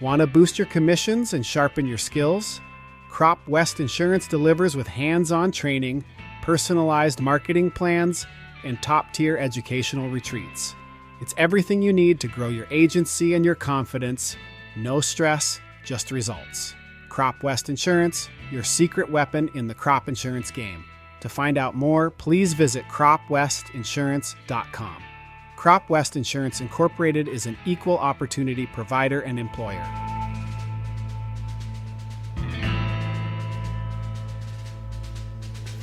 Want to boost your commissions and sharpen your skills? Crop West Insurance delivers with hands-on training, personalized marketing plans, and top-tier educational retreats. It's everything you need to grow your agency and your confidence. No stress, just results. Crop West Insurance, your secret weapon in the crop insurance game. To find out more, please visit cropwestinsurance.com. Crop West Insurance Incorporated is an equal opportunity provider and employer.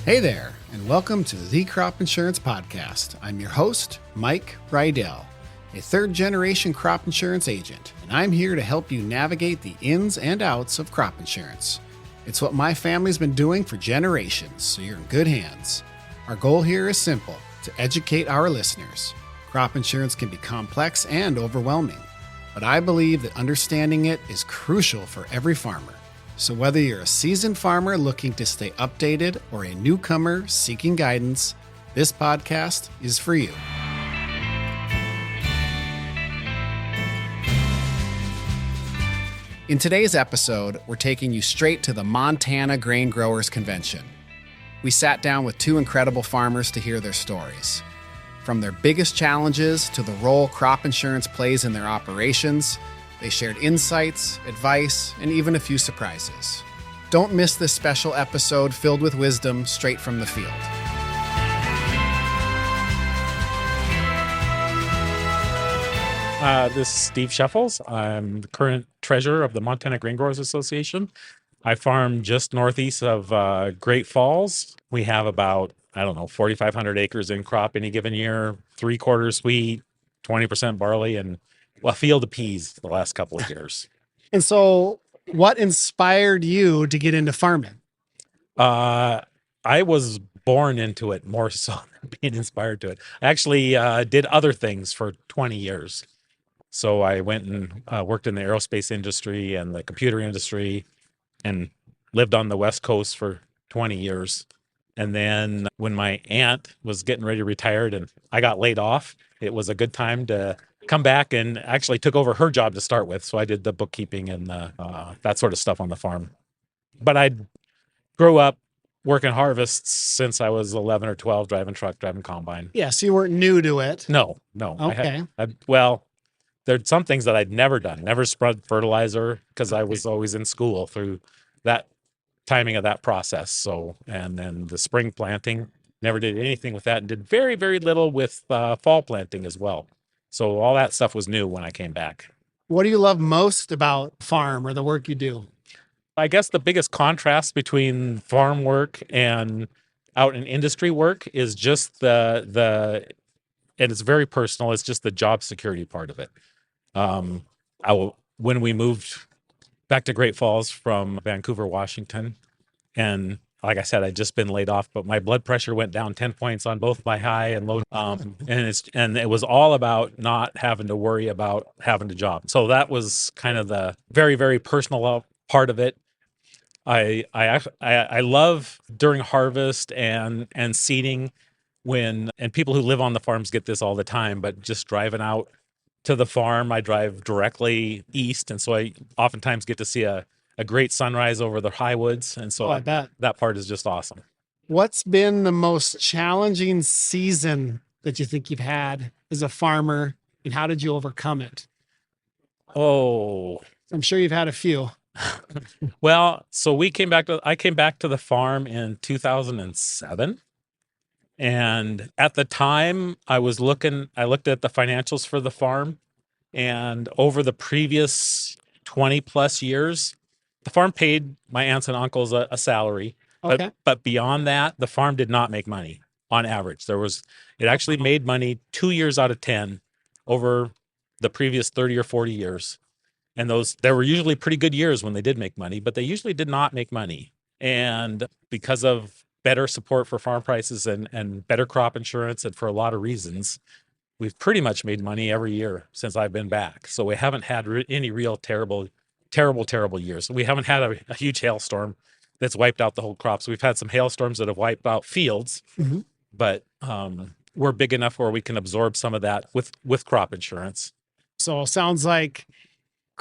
Hey there, and welcome to the Crop Insurance Podcast. I'm your host, Mike Rydell, a third-generation crop insurance agent, and I'm here to help you navigate the ins and outs of crop insurance. It's what my family's been doing for generations, so you're in good hands. Our goal here is simple, to educate our listeners. Crop insurance can be complex and overwhelming, but I believe that understanding it is crucial for every farmer. So whether you're a seasoned farmer looking to stay updated or a newcomer seeking guidance, this podcast is for you. In today's episode, we're taking you straight to the Montana Grain Growers Convention. We sat down with two incredible farmers to hear their stories. From their biggest challenges to the role crop insurance plays in their operations, they shared insights, advice, and even a few surprises. Don't miss this special episode filled with wisdom straight from the field. This is Steve Shuffles. I'm the current treasurer of the Montana Grain Growers Association. I farm just northeast of Great Falls. We have about, 4,500 acres in crop any given year, 3/4 wheat, 20% barley, and a field of peas the last couple of years. And so what inspired you to get into farming? I was born into it more so than being inspired to it. I actually did other things for 20 years. So I went and worked in the aerospace industry and the computer industry and lived on the West Coast for 20 years. And then when my aunt was getting ready to retire and I got laid off, it was a good time to come back and actually took over her job to start with. So I did the bookkeeping and that sort of stuff on the farm. But I grew up working harvests since I was 11 or 12, driving truck, driving combine. Yeah, so you weren't new to it. No. Okay. There's some things that I'd never done. Never spread fertilizer because I was always in school through that timing of that process. So, and then the spring planting, never did anything with that and did very, very little with fall planting as well. So all that stuff was new when I came back. What do you love most about farm or the work you do? I guess the biggest contrast between farm work and out in industry work is just and it's very personal. It's just the job security part of it. When we moved back to Great Falls from Vancouver, Washington, and like I said, I'd just been laid off, but my blood pressure went down 10 points on both my high and low. And it was all about not having to worry about having a job. So that was kind of the very, very personal part of it. I love during harvest and seeding and people who live on the farms get this all the time, but just driving out to the farm, I drive directly east. And so I oftentimes get to see a great sunrise over the high woods. And so I bet that part is just awesome. What's been the most challenging season that you think you've had as a farmer, and how did you overcome it? Oh, I'm sure you've had a few. Well, so I came back to the farm in 2007. And at the time I looked at the financials for the farm, and over the previous 20 plus years, the farm paid my aunts and uncles a salary. Okay. But beyond that, the farm did not make money on average. It actually made money 2 years out of 10 over the previous 30 or 40 years. And there were usually pretty good years when they did make money, but they usually did not make money. And because of better support for farm prices and better crop insurance, and for a lot of reasons, we've pretty much made money every year since I've been back. So we haven't had any real terrible years. We haven't had a huge hailstorm that's wiped out the whole crops. We've had some hailstorms that have wiped out fields, but we're big enough where we can absorb some of that with crop insurance. So it sounds like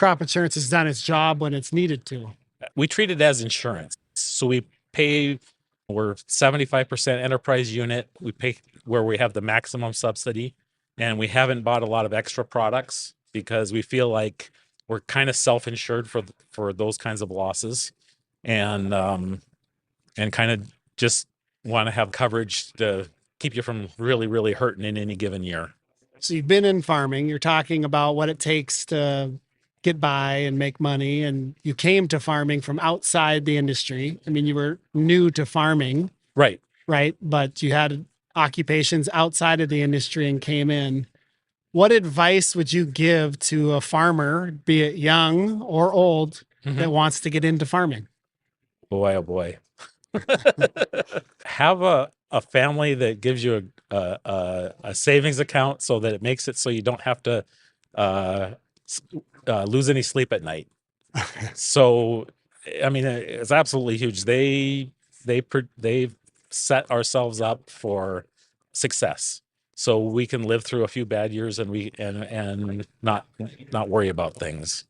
crop insurance has done its job when it's needed to. We treat it as insurance. So we're 75% enterprise unit. We pay where we have the maximum subsidy, and we haven't bought a lot of extra products because we feel like we're kind of self-insured for those kinds of losses, and kind of just want to have coverage to keep you from really, really hurting in any given year. So you've been in farming. You're talking about what it takes to get by and make money. And you came to farming from outside the industry. I mean, you were new to farming, Right. But you had occupations outside of the industry and came in. What advice would you give to a farmer, be it young or old, that wants to get into farming? Boy, oh boy. Have a family that gives you a savings account so that it makes it so you don't have to lose any sleep at night. So, I mean, it's absolutely huge. They've set ourselves up for success, so we can live through a few bad years and not worry about things.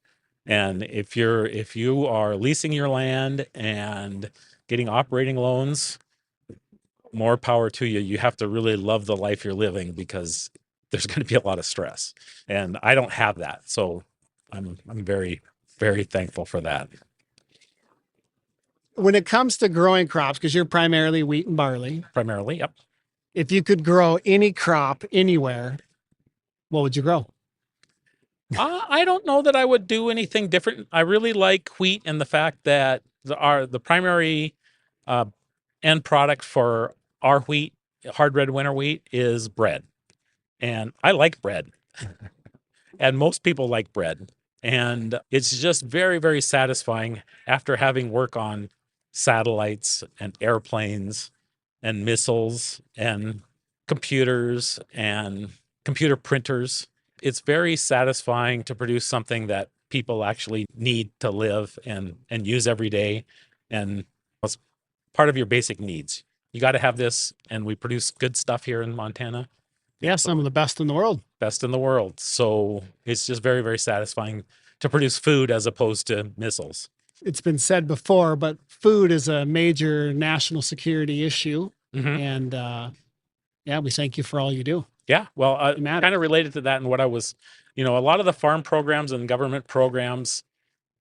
And if you are leasing your land and getting operating loans, more power to you. You have to really love the life you're living because there's going to be a lot of stress, and I don't have that. So I'm very, very thankful for that. When it comes to growing crops, because you're primarily wheat and barley, Primarily, yep. if you could grow any crop anywhere, what would you grow? I don't know that I would do anything different. I really like wheat and the fact that the primary end product for our wheat, hard red winter wheat, is bread. And I like bread. And most people like bread. And it's just very, very satisfying after having work on satellites and airplanes and missiles and computers and computer printers. It's very satisfying to produce something that people actually need to live and use every day. And it's part of your basic needs. You got to have this, and we produce good stuff here in Montana. Yeah, some of the best in the world. Best in the world. So it's just very, very satisfying to produce food as opposed to missiles. It's been said before, but food is a major national security issue. And we thank you for all you do. Yeah, well, kind of related to that, and what I was, a lot of the farm programs and government programs,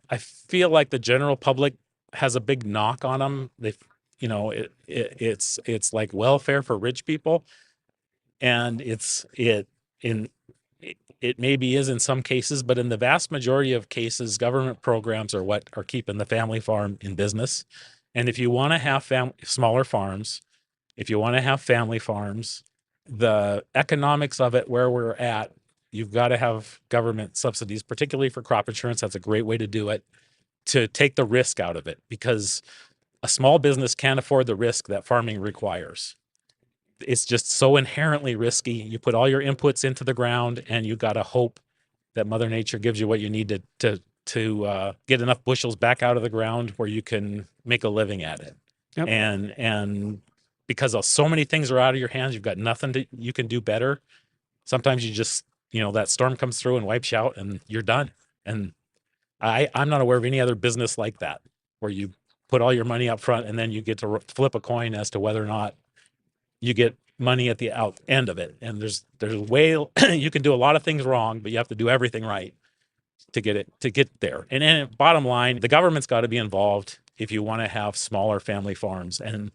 I feel like the general public has a big knock on them. It's like welfare for rich people, and it maybe is in some cases, but in the vast majority of cases, government programs are what are keeping the family farm in business. And if you want to have smaller farms, if you want to have family farms, the economics of it where we're at, you've got to have government subsidies, particularly for crop insurance. That's a great way to do it, to take the risk out of it, because a small business can't afford the risk that farming requires. It's just so inherently risky. You put all your inputs into the ground, and you got to hope that Mother Nature gives you what you need to get enough bushels back out of the ground where you can make a living at it. Yep. And because so many things are out of your hands, you've got nothing you can do better. Sometimes you just, that storm comes through and wipes you out, and you're done. And I'm not aware of any other business like that, where you put all your money up front and then you get to flip a coin as to whether or not you get money at the end of it. And there's you can do a lot of things wrong, but you have to do everything right to get there. And then bottom line, the government's got to be involved if you want to have smaller family farms. And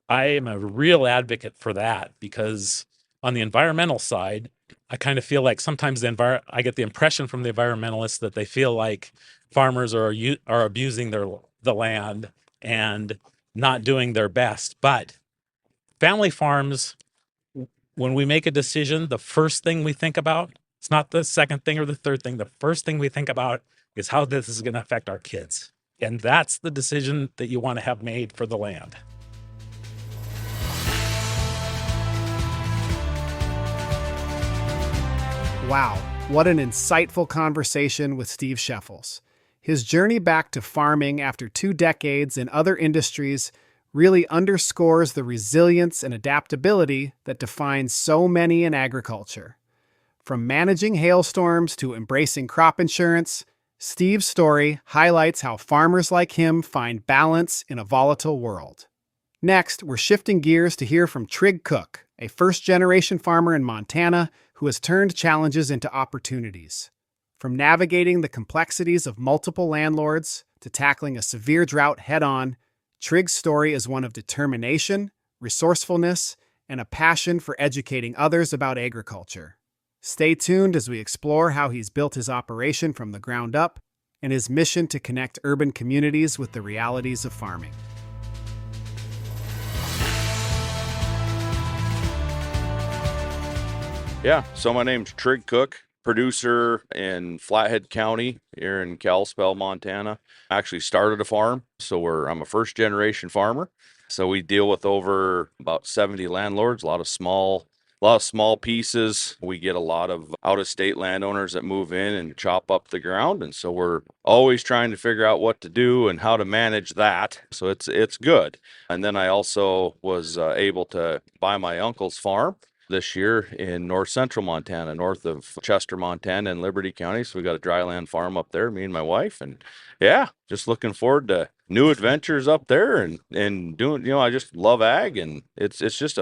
I am a real advocate for that, because on the environmental side, I kind of feel like sometimes I get the impression from the environmentalists that they feel like farmers are abusing the land and not doing their best. But family farms, when we make a decision, the first thing we think about, it's not the second thing or the third thing. The first thing we think about is how this is going to affect our kids. And that's the decision that you want to have made for the land. Wow, what an insightful conversation with Steve Scheffels. His journey back to farming after 2 decades in other industries really underscores the resilience and adaptability that defines so many in agriculture. From managing hailstorms to embracing crop insurance, Steve's story highlights how farmers like him find balance in a volatile world. Next, we're shifting gears to hear from Trig Cook, a first-generation farmer in Montana who has turned challenges into opportunities. From navigating the complexities of multiple landlords to tackling a severe drought head-on, Trig's story is one of determination, resourcefulness, and a passion for educating others about agriculture. Stay tuned as we explore how he's built his operation from the ground up and his mission to connect urban communities with the realities of farming. Yeah, so my name's Trig Cook, producer in Flathead County here in Kalispell, Montana. I actually started a farm, so I'm a first generation farmer. So we deal with over about 70 landlords, a lot of small pieces. We get a lot of out-of-state landowners that move in and chop up the ground, and so we're always trying to figure out what to do and how to manage that. So it's good. And then I also was able to buy my uncle's farm this year in north central Montana, north of Chester, Montana, and Liberty County. So we got a dryland farm up there, me and my wife, and yeah, just looking forward to new adventures up there and doing. I just love ag, and it's just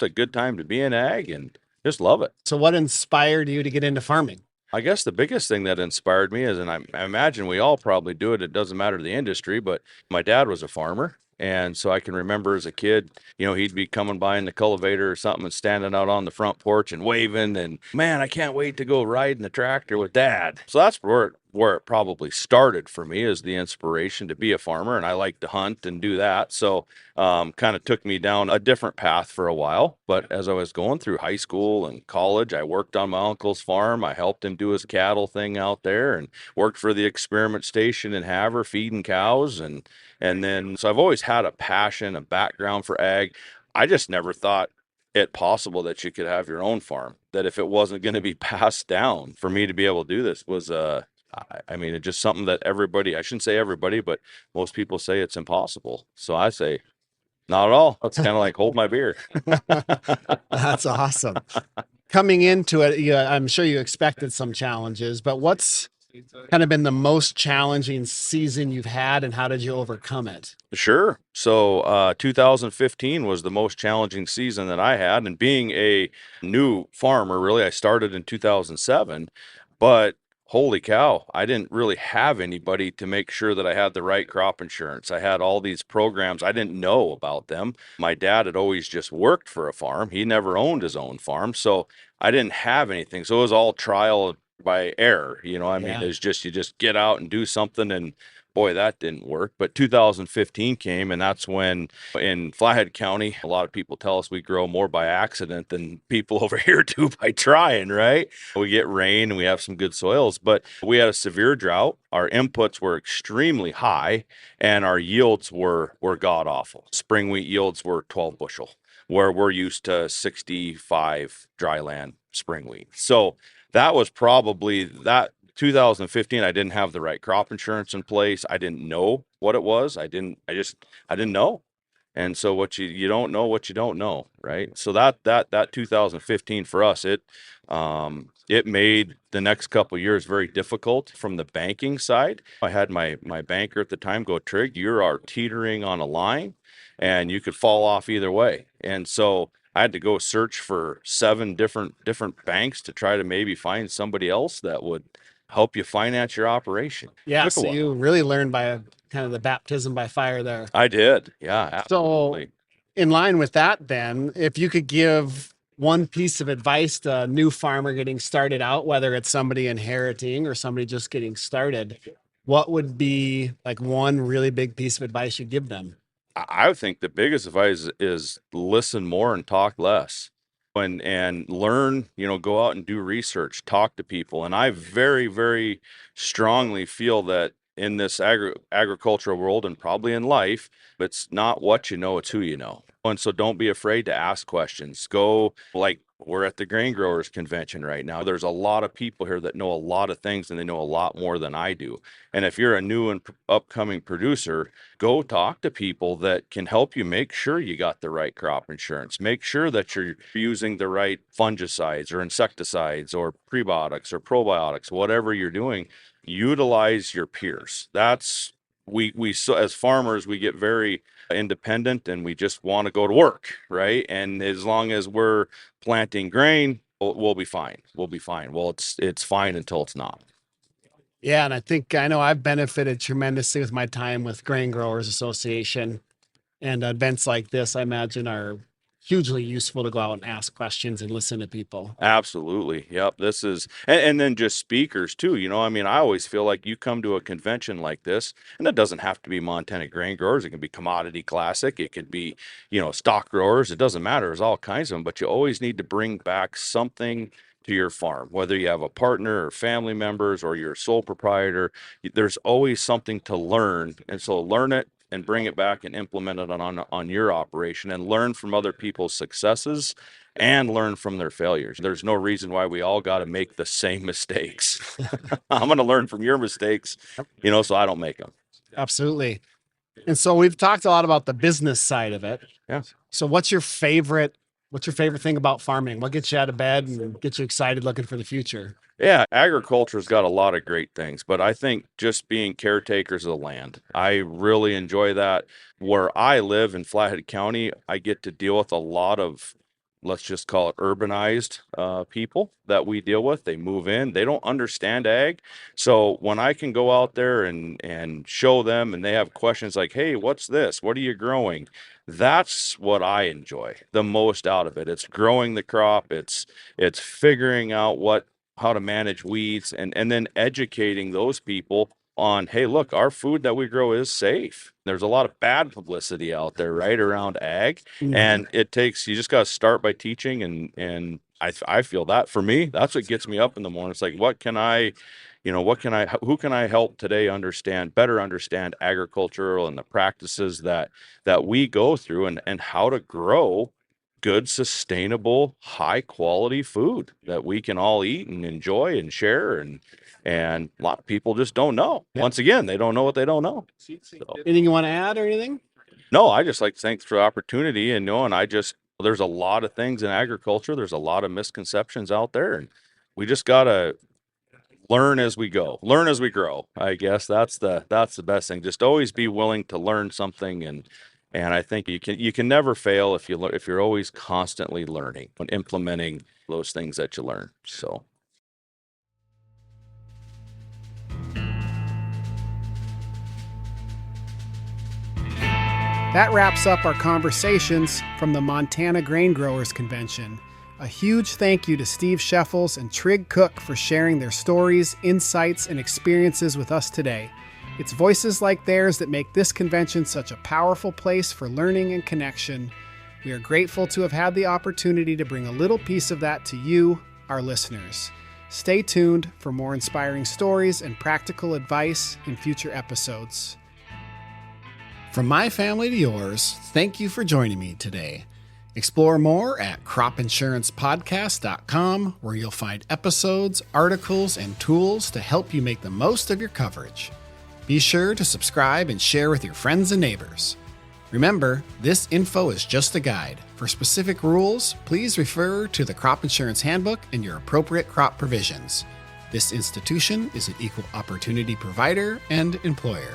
a good time to be in ag, and just love it. So what inspired you to get into farming? I guess the biggest thing that inspired me is, and I imagine we all probably do it, it doesn't matter the industry, but my dad was a farmer. And so I can remember as a kid, he'd be coming by in the cultivator or something and standing out on the front porch and waving, and man, I can't wait to go ride in the tractor with dad. So that's where it probably started for me, is the inspiration to be a farmer. And I like to hunt and do that. So kind of took me down a different path for a while. But as I was going through high school and college, I worked on my uncle's farm. I helped him do his cattle thing out there and worked for the experiment station in Havre feeding cows. And then, so I've always had a passion, a background for ag. I just never thought it possible that you could have your own farm, that if it wasn't going to be passed down, for me to be able to do this was, it's just something that I shouldn't say everybody, but most people say it's impossible. So I say, not at all. It's kind of like hold my beer. That's awesome. Coming into it, I'm sure you expected some challenges, but what's kind of been the most challenging season you've had, and how did you overcome it? Sure. So 2015 was the most challenging season that I had. And being a new farmer, really, I started in 2007, but holy cow, I didn't really have anybody to make sure that I had the right crop insurance. I had all these programs. I didn't know about them. My dad had always just worked for a farm. He never owned his own farm. So I didn't have anything. So it was all trial by error. It's just, you just get out and do something, and boy, that didn't work. But 2015 came, and that's when in Flathead County, a lot of people tell us we grow more by accident than people over here do by trying, right? We get rain and we have some good soils, but we had a severe drought. Our inputs were extremely high, and our yields were god awful. Spring wheat yields were 12 bushel, where we're used to 65 dryland spring wheat. So that was probably that 2015. I didn't have the right crop insurance in place. I didn't know what it was. I didn't know. And so what you don't know what you don't know, right? So that 2015 for us, it made the next couple of years very difficult from the banking side. I had my banker at the time go, Trig, you are teetering on a line and you could fall off either way. And so I had to go search for 7 different banks to try to maybe find somebody else that would help you finance your operation. Yeah, so you really learned by kind of the baptism by fire there. I did. Yeah, absolutely. So in line with that, then, if you could give one piece of advice to a new farmer getting started out, whether it's somebody inheriting or somebody just getting started, what would be like one really big piece of advice you'd give them? I think the biggest advice is listen more and talk less. And learn, go out and do research, talk to people. And I very, very strongly feel that in this agricultural world, and probably in life, it's not what you know, it's who you know. And so don't be afraid to ask questions. Go, like We're at the Grain Growers Convention right now. There's a lot of people here that know a lot of things, and they know a lot more than I do. And if you're a new and upcoming producer, go talk to people that can help you make sure you got the right crop insurance. Make sure that you're using the right fungicides or insecticides or prebiotics or probiotics, whatever you're doing. Utilize your peers. That's we so as farmers, we get very independent and we just want to go to work, right? And as long as we're planting grain, we'll be fine. We'll be fine. Well, it's fine until it's not. Yeah, and I know I've benefited tremendously with my time with Grain Growers Association, and events like this, I imagine, are hugely useful to go out and ask questions and listen to people. Absolutely. Yep. This is, and then just speakers too. I mean, I always feel like you come to a convention like this, and it doesn't have to be Montana Grain Growers. It can be Commodity Classic. It could be, stock growers. It doesn't matter. There's all kinds of them, but you always need to bring back something to your farm, whether you have a partner or family members or you're a sole proprietor. There's always something to learn. And so learn it and bring it back and implement it on your operation, and learn from other people's successes and learn from their failures. There's no reason why we all got to make the same mistakes. I'm going to learn from your mistakes, so I don't make them. Absolutely. And so we've talked a lot about the business side of it. Yeah. So what's your favorite thing about farming? What gets you out of bed and gets you excited looking for the future? Yeah, agriculture's got a lot of great things, but I think just being caretakers of the land, I really enjoy that. Where I live in Flathead County, I get to deal with a lot of, let's just call it urbanized people that we deal with. They move in, they don't understand ag. So when I can go out there and show them, and they have questions like, hey, what's this? What are you growing? That's what I enjoy the most out of it. It's growing the crop. It's figuring out how to manage weeds, and then educating those people on, hey, look, our food that we grow is safe. There's a lot of bad publicity out there, right, around ag. Mhm. And you just got to start by teaching. And I feel that for me, that's what gets me up in the morning. It's like, who can I help today better understand agricultural and the practices that we go through, and how to grow good, sustainable, high quality food that we can all eat and enjoy and share. And a lot of people just don't know. Yeah. Once again, they don't know what they don't know. So, Anything you want to add or anything? no, I just like to thank for the opportunity, and there's a lot of things in agriculture. There's a lot of misconceptions out there, and we just gotta learn as we go, learn as we grow. I guess that's the best thing. Just always be willing to learn something, and I think you can never fail if you're always constantly learning and implementing those things that you learn. So. That wraps up our conversations from the Montana Grain Growers Convention. A huge thank you to Steve Scheffels and Trig Cook for sharing their stories, insights, and experiences with us today. It's voices like theirs that make this convention such a powerful place for learning and connection. We are grateful to have had the opportunity to bring a little piece of that to you, our listeners. Stay tuned for more inspiring stories and practical advice in future episodes. From my family to yours, thank you for joining me today. Explore more at cropinsurancepodcast.com, where you'll find episodes, articles, and tools to help you make the most of your coverage. Be sure to subscribe and share with your friends and neighbors. Remember, this info is just a guide. For specific rules, please refer to the Crop Insurance Handbook and your appropriate crop provisions. This institution is an equal opportunity provider and employer.